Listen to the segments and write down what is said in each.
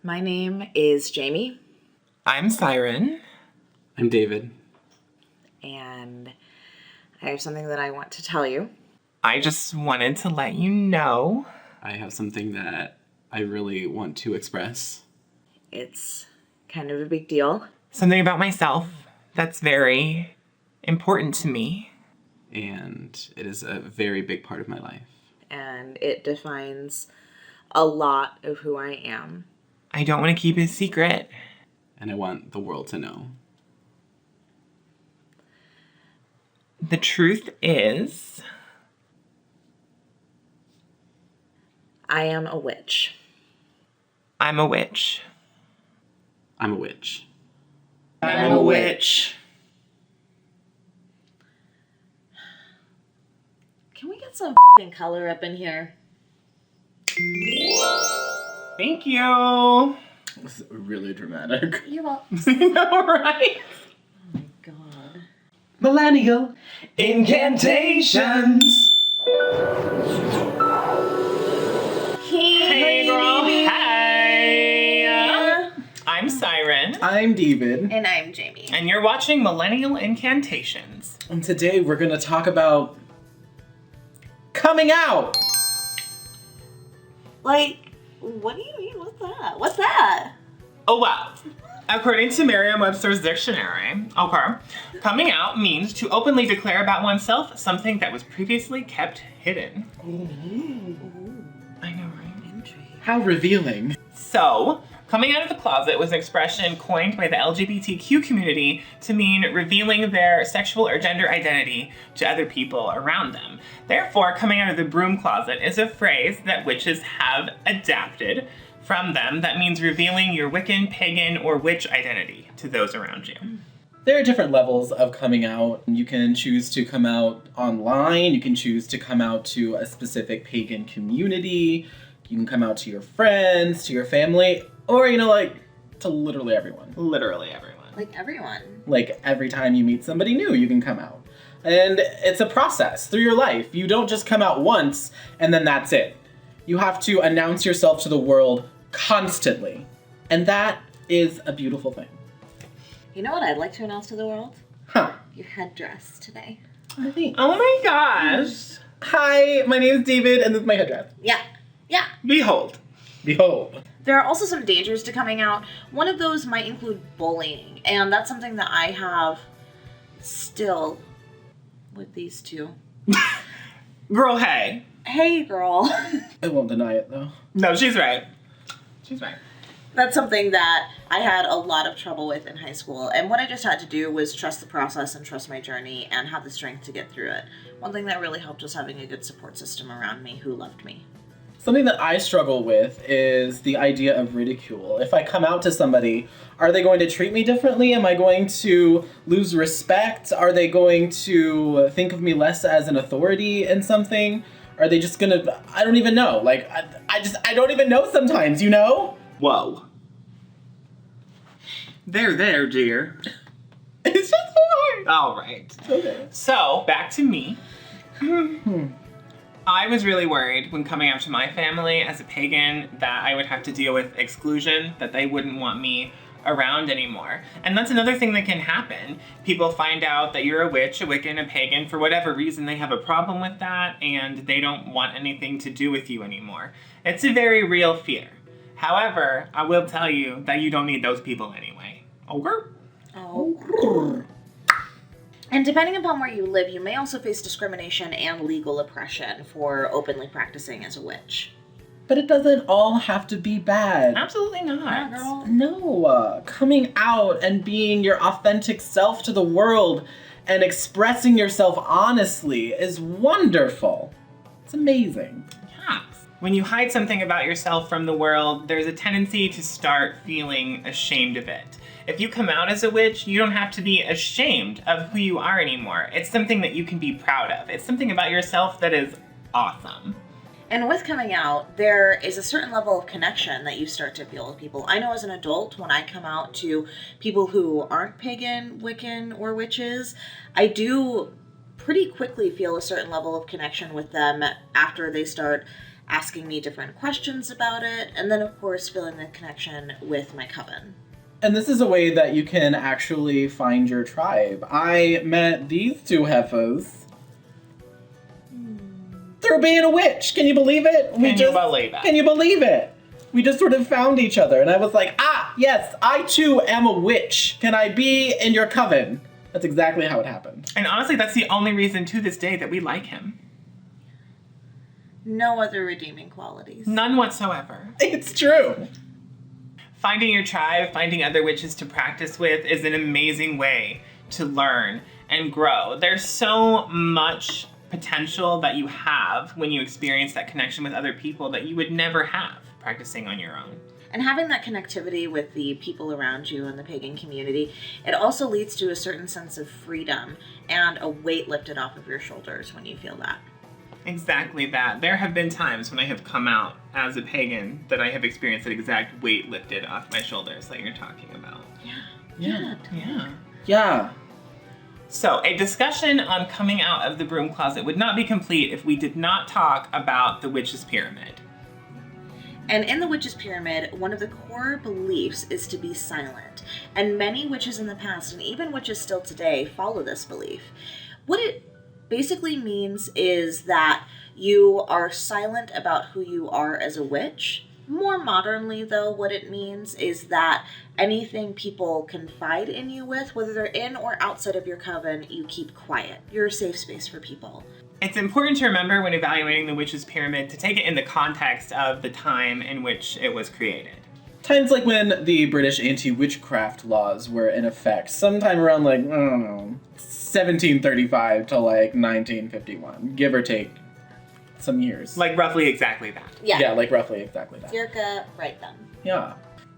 My name is Jamie. I'm Siren. I'm David. And I have something that I want to tell you. I just wanted to let you know. I have something that I really want to express. It's kind of a big deal. Something about myself that's very important to me. And it is a very big part of my life. And it defines a lot of who I am. I don't want to keep it a secret. And I want the world to know. The truth is, I am a witch. I'm a witch. I'm a witch. I'm a witch. Can we get some color up in here? Thank you. It's really dramatic. You're welcome. I know, right? Oh my god. Millennial. Incantations. Hey, girl. Hey. I'm Siren. I'm David. And I'm Jamie. And you're watching Millennial Incantations. And today we're going to talk about coming out. Like, what do you mean? What's that? What's that? Oh, wow. According to Merriam-Webster's dictionary, coming out means to openly declare about oneself something that was previously kept hidden. Ooh. I know, right? Intrigue. How revealing. So, coming out of the closet was an expression coined by the LGBTQ community to mean revealing their sexual or gender identity to other people around them. Therefore, coming out of the broom closet is a phrase that witches have adapted from them that means revealing your Wiccan, Pagan, or witch identity to those around you. There are different levels of coming out. You can choose to come out online. You can choose to come out to a specific pagan community. You can come out to your friends, to your family, or, to literally everyone. Literally everyone. Like everyone. Like every time you meet somebody new, you can come out. And it's a process through your life. You don't just come out once and then that's it. You have to announce yourself to the world constantly. And that is a beautiful thing. You know what I'd like to announce to the world? Huh. Your headdress today. I think. Oh my gosh. Hi, my name is David and this is my headdress. Yeah. Behold. Behold. There are also some dangers to coming out. One of those might include bullying, and that's something that I have still with these two. Girl, hey. Hey, girl. I won't deny it though. No, she's right. She's right. That's something that I had a lot of trouble with in high school, and what I just had to do was trust the process and trust my journey and have the strength to get through it. One thing that really helped was having a good support system around me who loved me. Something that I struggle with is the idea of ridicule. If I come out to somebody, are they going to treat me differently? Am I going to lose respect? Are they going to think of me less as an authority in something? Are they just gonna, I don't even know. I don't even know sometimes, you know? Whoa. There, dear. It's just hard. All right. Okay. So, back to me. I was really worried when coming out to my family as a pagan that I would have to deal with exclusion, that they wouldn't want me around anymore. And that's another thing that can happen. People find out that you're a witch, a Wiccan, a pagan, for whatever reason they have a problem with that and they don't want anything to do with you anymore. It's a very real fear. However, I will tell you that you don't need those people anyway. Okay? Oh. And depending upon where you live, you may also face discrimination and legal oppression for openly practicing as a witch. But it doesn't all have to be bad. Absolutely not. Yeah, girl. No, coming out and being your authentic self to the world and expressing yourself honestly is wonderful. It's amazing. Yeah. When you hide something about yourself from the world, there's a tendency to start feeling ashamed of it. If you come out as a witch, you don't have to be ashamed of who you are anymore. It's something that you can be proud of. It's something about yourself that is awesome. And with coming out, there is a certain level of connection that you start to feel with people. I know as an adult, when I come out to people who aren't pagan, Wiccan, or witches, I do pretty quickly feel a certain level of connection with them after they start asking me different questions about it, and then of course feeling the connection with my coven. And this is a way that you can actually find your tribe. I met these two heifers through being a witch. Can you believe it? Can you believe it? Can you believe it? We just sort of found each other, and I was like, yes, I too am a witch. Can I be in your coven? That's exactly how it happened. And honestly, that's the only reason to this day that we like him. No other redeeming qualities. None whatsoever. It's true. Finding your tribe, finding other witches to practice with is an amazing way to learn and grow. There's so much potential that you have when you experience that connection with other people that you would never have practicing on your own. And having that connectivity with the people around you in the pagan community, it also leads to a certain sense of freedom and a weight lifted off of your shoulders when you feel that. Exactly that. There have been times when I have come out as a pagan that I have experienced that exact weight lifted off my shoulders that you're talking about. Yeah. So, a discussion on coming out of the broom closet would not be complete if we did not talk about the witch's pyramid. And in the witch's pyramid, one of the core beliefs is to be silent. And many witches in the past, and even witches still today, follow this belief. What it basically means is that you are silent about who you are as a witch. More modernly, though, what it means is that anything people confide in you with, whether they're in or outside of your coven, you keep quiet. You're a safe space for people. It's important to remember when evaluating the witch's pyramid to take it in the context of the time in which it was created. Times like when the British anti-witchcraft laws were in effect, sometime around 1735 to 1951, give or take some years. Like roughly exactly that. Yeah, like roughly exactly that. Circa right then. Yeah.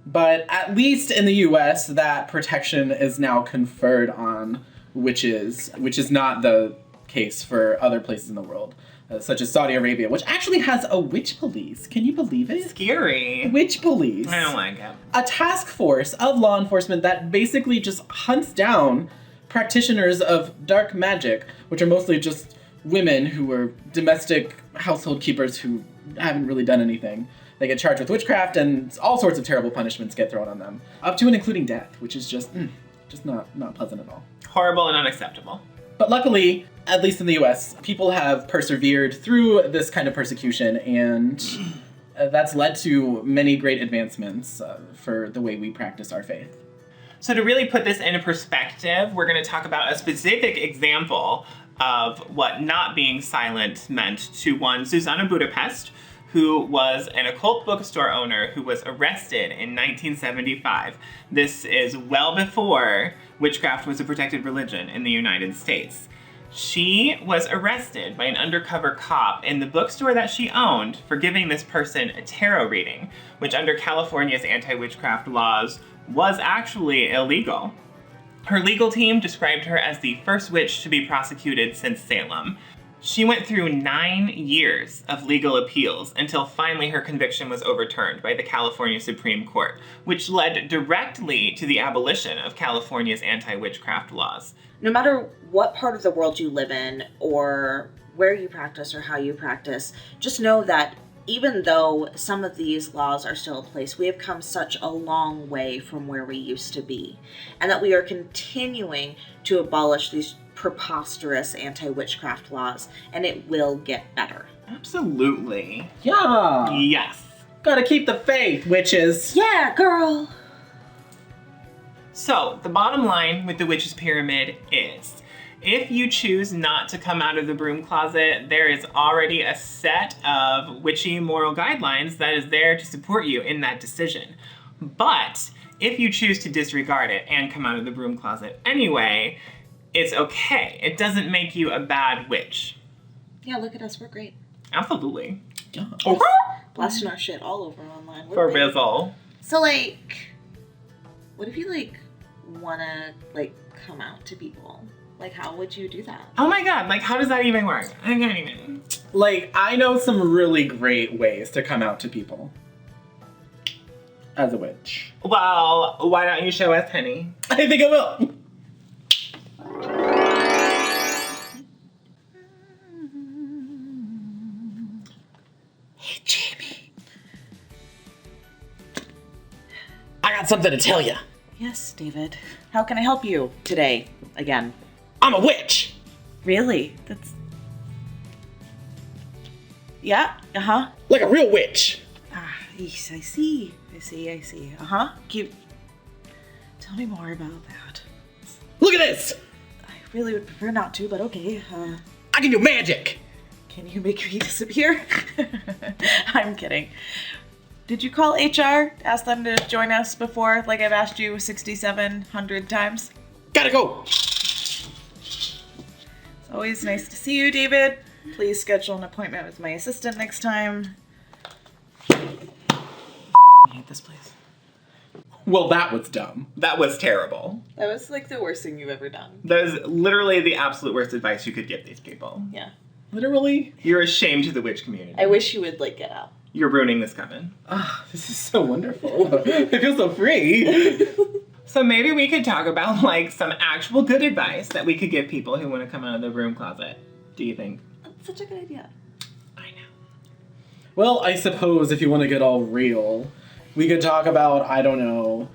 But at least in the US, that protection is now conferred on witches, which is not the case for other places in the world, such as Saudi Arabia, which actually has a witch police. Can you believe it? Scary. Witch police. I don't like it. A task force of law enforcement that basically just hunts down practitioners of dark magic, which are mostly just women who are domestic household keepers who haven't really done anything. They get charged with witchcraft, and all sorts of terrible punishments get thrown on them, up to and including death, which is just not pleasant at all. Horrible and unacceptable. But luckily, at least in the US, people have persevered through this kind of persecution, and that's led to many great advancements for the way we practice our faith. So to really put this into perspective, we're going to talk about a specific example of what not being silent meant to one Susanna Budapest, who was an occult bookstore owner who was arrested in 1975. This is well before witchcraft was a protected religion in the United States. She was arrested by an undercover cop in the bookstore that she owned for giving this person a tarot reading, which under California's anti-witchcraft laws was actually illegal. Her legal team described her as the first witch to be prosecuted since Salem. She went through 9 years of legal appeals until finally her conviction was overturned by the California Supreme Court, which led directly to the abolition of California's anti-witchcraft laws. No matter what part of the world you live in, or where you practice or how you practice, just know that even though some of these laws are still in place, we have come such a long way from where we used to be, and that we are continuing to abolish these preposterous anti-witchcraft laws, and it will get better. Absolutely. Yeah. Yes. Gotta keep the faith, witches. Yeah, girl. So, the bottom line with the witch's pyramid is, if you choose not to come out of the broom closet, there is already a set of witchy moral guidelines that is there to support you in that decision. But if you choose to disregard it and come out of the broom closet anyway, it's okay. It doesn't make you a bad witch. Yeah, look at us. We're great. Absolutely. Yeah. Blasting our shit all over online. For We're great. Rizzle. So, what if you, wanna, come out to people? How would you do that? Oh my god, how does that even work? I can't even. I know some really great ways to come out to people. As a witch. Well, why don't you show us, honey? I think I will. Hey, Jamie. I got something to tell you. Yes, David. How can I help you today again? I'm a witch. Really? That's... Yeah, uh-huh. Like a real witch. Ah, yes, I see. Uh-huh. Tell me more about that. Look at this. I really would prefer not to, but okay. I can do magic. Can you make me disappear? I'm kidding. Did you call HR? Ask them to join us before, like I've asked you 6,700 times? Gotta go. It's always nice to see you, David. Please schedule an appointment with my assistant next time. I hate this place. Well, that was dumb. That was terrible. That was like the worst thing you've ever done. That is literally the absolute worst advice you could give these people. Yeah. Literally. You're a shame to the witch community. I wish you would, like, get out. You're ruining this coven. Ah, this is so wonderful. I feel so free. So maybe we could talk about, like, some actual good advice that we could give people who want to come out of the broom closet. Do you think? That's such a good idea. I know. Well, I suppose if you want to get all real, we could talk about, I don't know,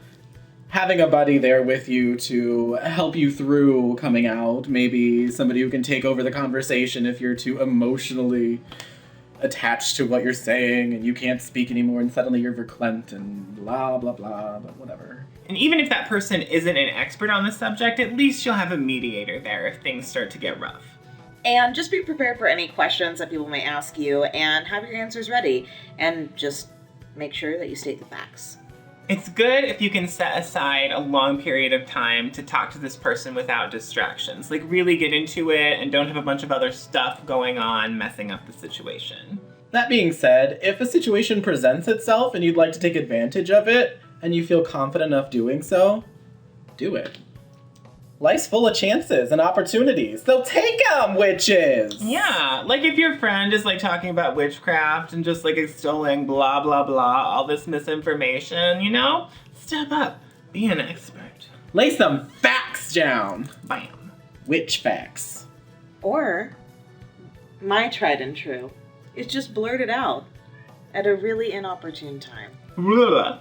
having a buddy there with you to help you through coming out. Maybe somebody who can take over the conversation if you're too emotionally attached to what you're saying and you can't speak anymore and suddenly you're verklempt and blah, blah, blah, but whatever. And even if that person isn't an expert on the subject, at least you'll have a mediator there if things start to get rough. And just be prepared for any questions that people may ask you and have your answers ready. And just make sure that you state the facts. It's good if you can set aside a long period of time to talk to this person without distractions. Like, really get into it and don't have a bunch of other stuff going on messing up the situation. That being said, if a situation presents itself and you'd like to take advantage of it and you feel confident enough doing so, do it. Life's full of chances and opportunities, so take them, witches! Yeah, like if your friend is like talking about witchcraft and just like extolling blah blah blah, all this misinformation, you know? Step up, be an expert. Lay some facts down. Bam. Witch facts. Or, my tried and true, is just blurt it out at a really inopportune time. Blah.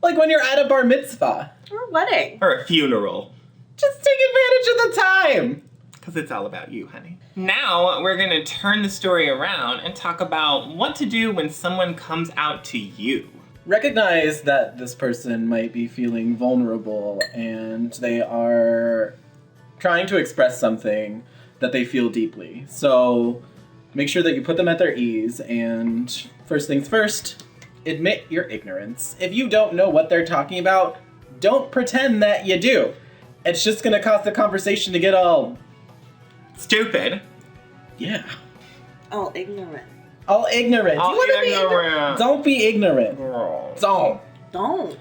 Like when you're at a bar mitzvah. Or a wedding. Or a funeral. Just take advantage of the time. Because it's all about you, honey. Now, we're going to turn the story around and talk about what to do when someone comes out to you. Recognize that this person might be feeling vulnerable and they are trying to express something that they feel deeply. So make sure that you put them at their ease, and first things first, admit your ignorance. If you don't know what they're talking about, don't pretend that you do. It's just gonna cause the conversation to get all... stupid. Yeah. All ignorant. All ignorant. All You wanna be ignorant. Don't be ignorant. Girl. Don't.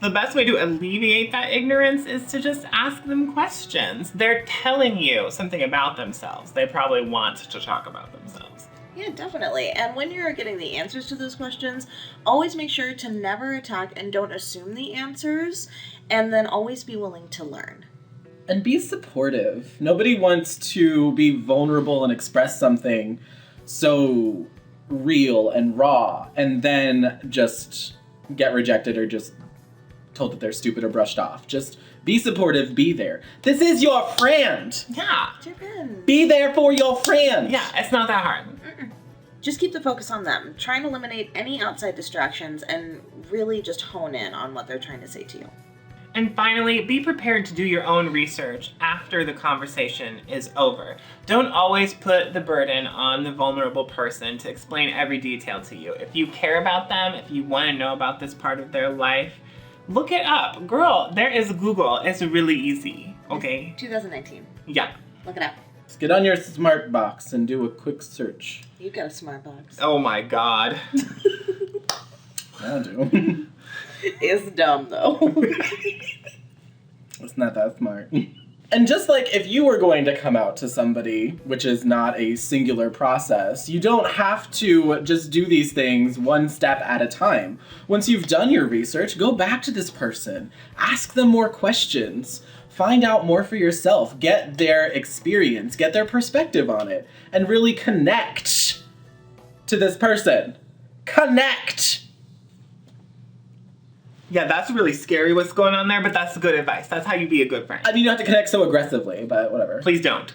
The best way to alleviate that ignorance is to just ask them questions. They're telling you something about themselves. They probably want to talk about themselves. Yeah, definitely. And when you're getting the answers to those questions, always make sure to never attack and don't assume the answers, and then always be willing to learn. And be supportive. Nobody wants to be vulnerable and express something so real and raw and then just get rejected or just told that they're stupid or brushed off. Just be supportive, be there. This is your friend. Yeah. It's your friend. Be there for your friend. Yeah, it's not that hard. Just keep the focus on them. Try and eliminate any outside distractions and really just hone in on what they're trying to say to you. And finally, be prepared to do your own research after the conversation is over. Don't always put the burden on the vulnerable person to explain every detail to you. If you care about them, if you want to know about this part of their life, look it up. Girl, there is Google. It's really easy, okay? 2019. Yeah. Look it up. Just get on your smart box and do a quick search. You've got a smart box. Oh my God. I do. It's dumb, though. It's not that smart. And just like if you were going to come out to somebody, which is not a singular process, you don't have to just do these things one step at a time. Once you've done your research, go back to this person. Ask them more questions. Find out more for yourself. Get their experience. Get their perspective on it. And really connect to this person. Connect! Yeah, that's really scary what's going on there, but that's good advice. That's how you be a good friend. I mean, you don't have to connect so aggressively, but whatever. Please don't.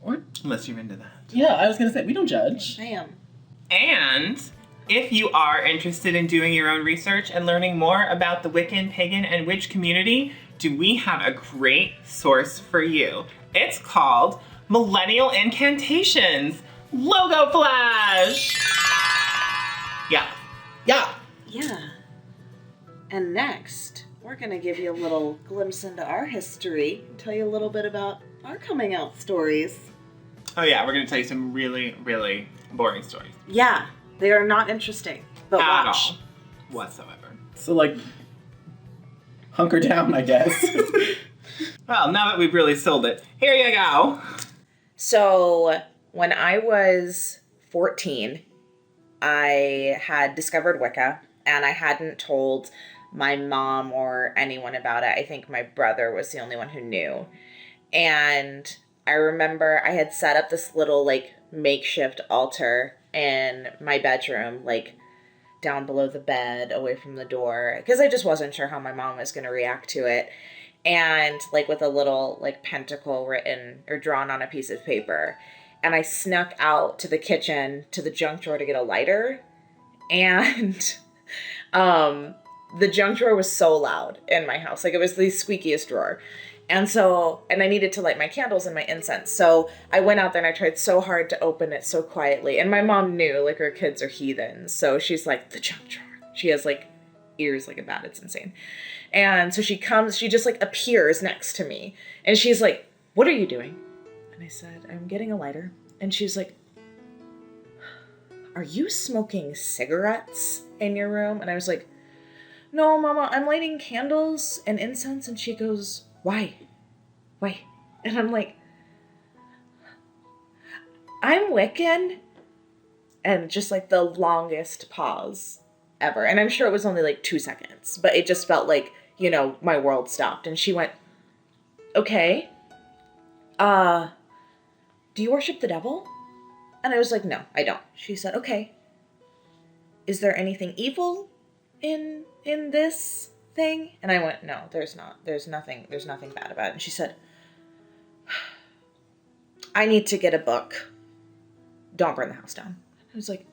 What? Unless you're into that. Yeah, I was gonna say, we don't judge. I am. And if you are interested in doing your own research and learning more about the Wiccan, Pagan, and Witch community, we have a great source for you. It's called Millennial Incantations. Logo flash! Yeah. Yeah. Yeah. And next, we're going to give you a little glimpse into our history and tell you a little bit about our coming out stories. Oh yeah, we're going to tell you some really, really boring stories. Yeah, they are not interesting, but At watch. all. Whatsoever. So, like, hunker down, I guess. Well, now that we've really sold it, here you go. So, when I was 14, I had discovered Wicca, and I hadn't told my mom or anyone about it. I think my brother was the only one who knew. And I remember I had set up this little, like, makeshift altar in my bedroom, like, down below the bed, away from the door, because I just wasn't sure how my mom was going to react to it. And, like, with a little, like, pentacle written or drawn on a piece of paper. And I snuck out to the kitchen, to the junk drawer to get a lighter. And the junk drawer was so loud in my house. Like, it was the squeakiest drawer. And I needed to light my candles and my incense. So I went out there and I tried so hard to open it so quietly. And my mom knew, like, her kids are heathens. So she's like, the junk drawer. She has, like, ears like a bat. It's insane. And so she just, like, appears next to me. And she's like, what are you doing? And I said, I'm getting a lighter. And she's like, are you smoking cigarettes in your room? And I was like, no, Mama, I'm lighting candles and incense. And she goes, why? And I'm like, I'm Wiccan. And just, like, the longest pause ever. And I'm sure it was only, like, 2 seconds. But it just felt like, you know, my world stopped. And she went, okay. Do you worship the devil? And I was like, no, I don't. She said, okay. Is there anything evil in this thing? And I went, no, there's not. There's nothing bad about it. And she said, I need to get a book. Don't burn the house down. I was like,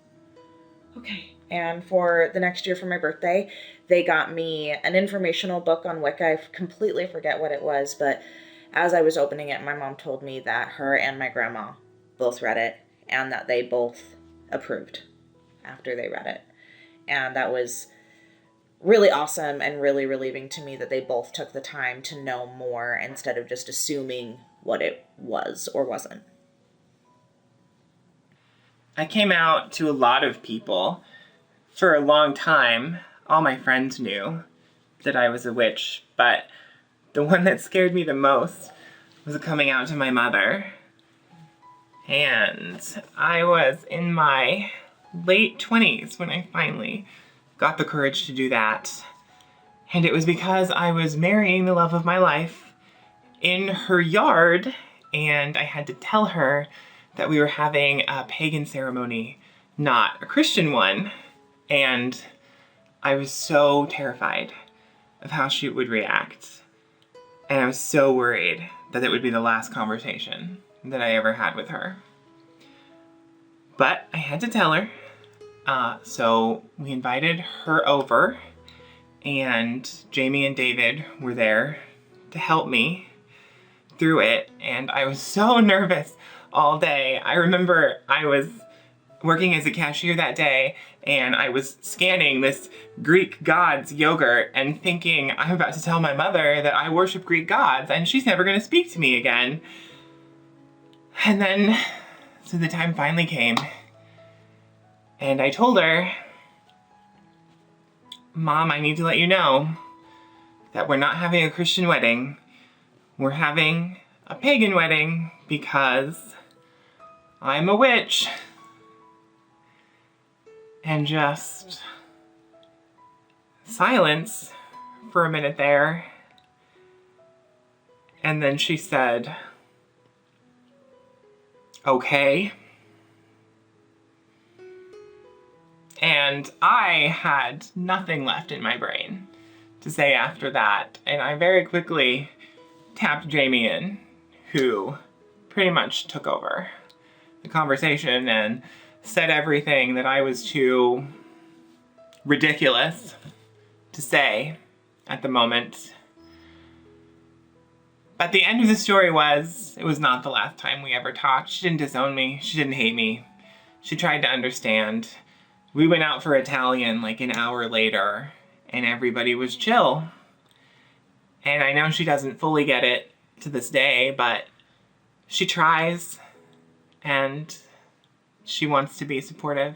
okay. And for the next year for my birthday, they got me an informational book on Wicca. I completely forget what it was, but as I was opening it, my mom told me that her and my grandma both read it and that they both approved after they read it. And that was really awesome and really relieving to me that they both took the time to know more instead of just assuming what it was or wasn't. I came out to a lot of people. For a long time, all my friends knew that I was a witch, but the one that scared me the most was coming out to my mother. And I was in my late 20s when I finally got the courage to do that. And it was because I was marrying the love of my life in her yard, and I had to tell her that we were having a pagan ceremony, not a Christian one. And I was so terrified of how she would react. And I was so worried that it would be the last conversation that I ever had with her. But I had to tell her. So we invited her over, and Jamie and David were there to help me through it. And I was so nervous all day. I remember I was working as a cashier that day, and I was scanning this Greek gods yogurt and thinking, I'm about to tell my mother that I worship Greek gods and she's never going to speak to me again. And then, so the time finally came, and I told her, Mom, I need to let you know that we're not having a Christian wedding. We're having a pagan wedding because I'm a witch. And just silence for a minute there. And then she said, okay. And And I had nothing left in my brain to say after that. And I very quickly tapped Jamie in, who pretty much took over the conversation and said everything that I was too ridiculous to say at the moment. But the end of the story was, it was not the last time we ever talked. She didn't disown me. She didn't hate me. She tried to understand. We went out for Italian like an hour later, and everybody was chill. And I know she doesn't fully get it to this day, but she tries, and she wants to be supportive,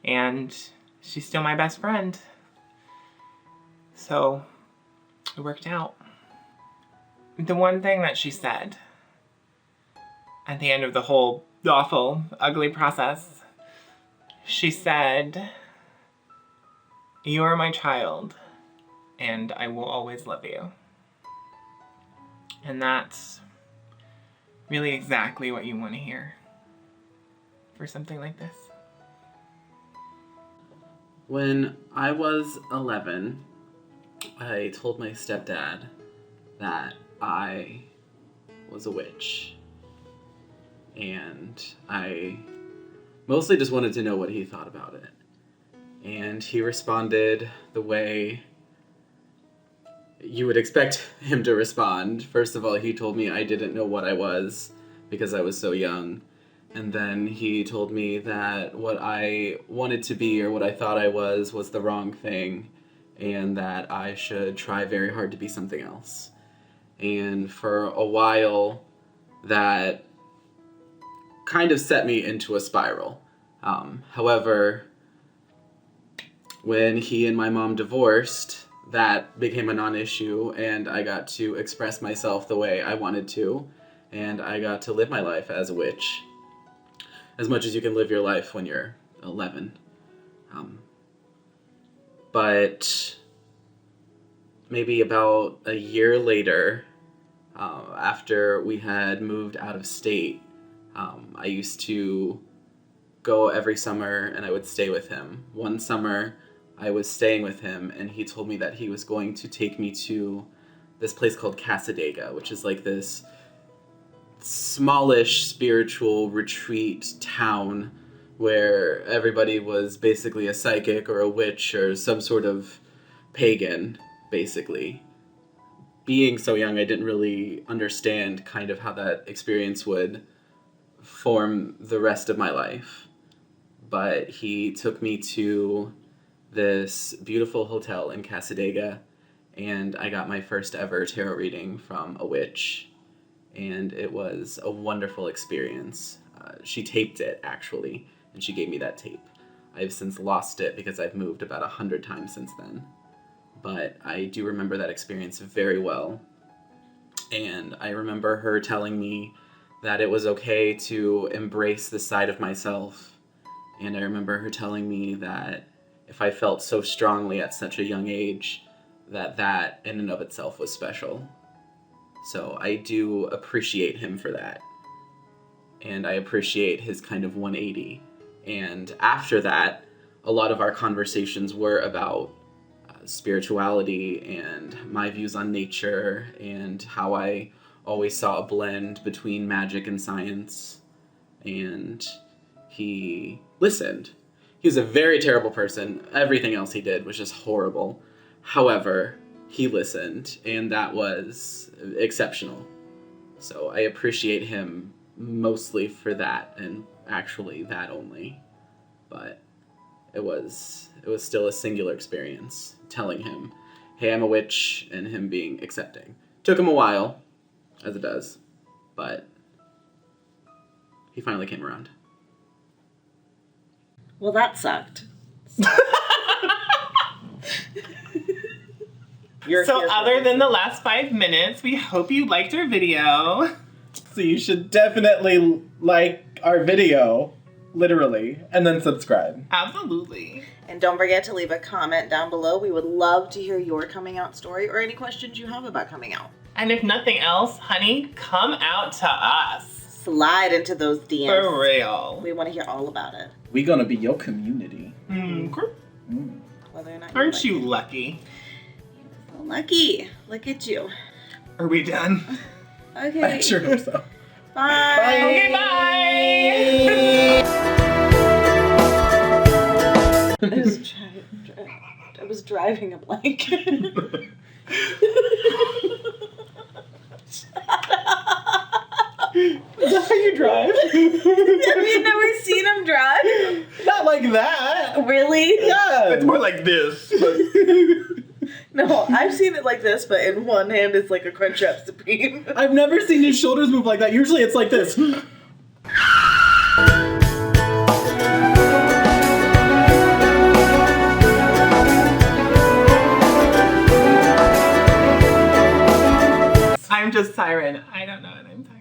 and she's still my best friend. So it worked out. The one thing that she said at the end of the whole awful, ugly process, she said, "You are my child, and I will always love you." And that's really exactly what you want to hear for something like this. When I was 11, I told my stepdad that I was a witch. And I mostly just wanted to know what he thought about it. And he responded the way you would expect him to respond. First of all, he told me I didn't know what I was because I was so young. And then he told me that what I wanted to be or what I thought I was the wrong thing, and that I should try very hard to be something else. And for a while, that kind of set me into a spiral. However, when he and my mom divorced, that became a non-issue, and I got to express myself the way I wanted to, and I got to live my life as a witch, as much as you can live your life when you're 11. But maybe about a year later, after we had moved out of state, I used to go every summer and I would stay with him. One summer, I was staying with him and he told me that he was going to take me to this place called Casadega, which is like this smallish spiritual retreat town where everybody was basically a psychic or a witch or some sort of pagan, basically. Being so young, I didn't really understand kind of how that experience would form the rest of my life. But he took me to this beautiful hotel in Casadega, and I got my first ever tarot reading from a witch, and it was a wonderful experience. She taped it, actually, and she gave me that tape. I've since lost it because I've moved about 100 times since then. But I do remember that experience very well. And I remember her telling me that it was okay to embrace this side of myself. And I remember her telling me that if I felt so strongly at such a young age, that in and of itself was special. So I do appreciate him for that. And I appreciate his kind of 180. And after that, a lot of our conversations were about spirituality and my views on nature and how I always saw a blend between magic and science. And he listened. He was a very terrible person. Everything else he did was just horrible. However, he listened, and that was exceptional. So I appreciate him mostly for that, and actually that only. But it was still a singular experience, telling him, hey, I'm a witch, and him being accepting. Took him a while, as it does, but he finally came around. Well, that sucked. So other than the last 5 minutes, we hope you liked our video. So you should definitely like our video, literally, and then subscribe. Absolutely. And don't forget to leave a comment down below. We would love to hear your coming out story or any questions you have about coming out. And if nothing else, honey, come out to us. Slide into those DMs. For real. We want to hear all about it. We're gonna be your community. Whether or not Aren't you lucky? Lucky. Look at you. Are we done? Okay. I sure hope so. Bye. Bye. Okay, bye! I was driving a blank. Is that how you drive? Have you never seen him drive? Not like that. Really? Yeah. It's more like this. No, I've seen it like this, but in one hand it's like a Crunchwrap Supreme. I've never seen his shoulders move like that. Usually it's like this. I'm just Siren. I don't know what I'm talking about.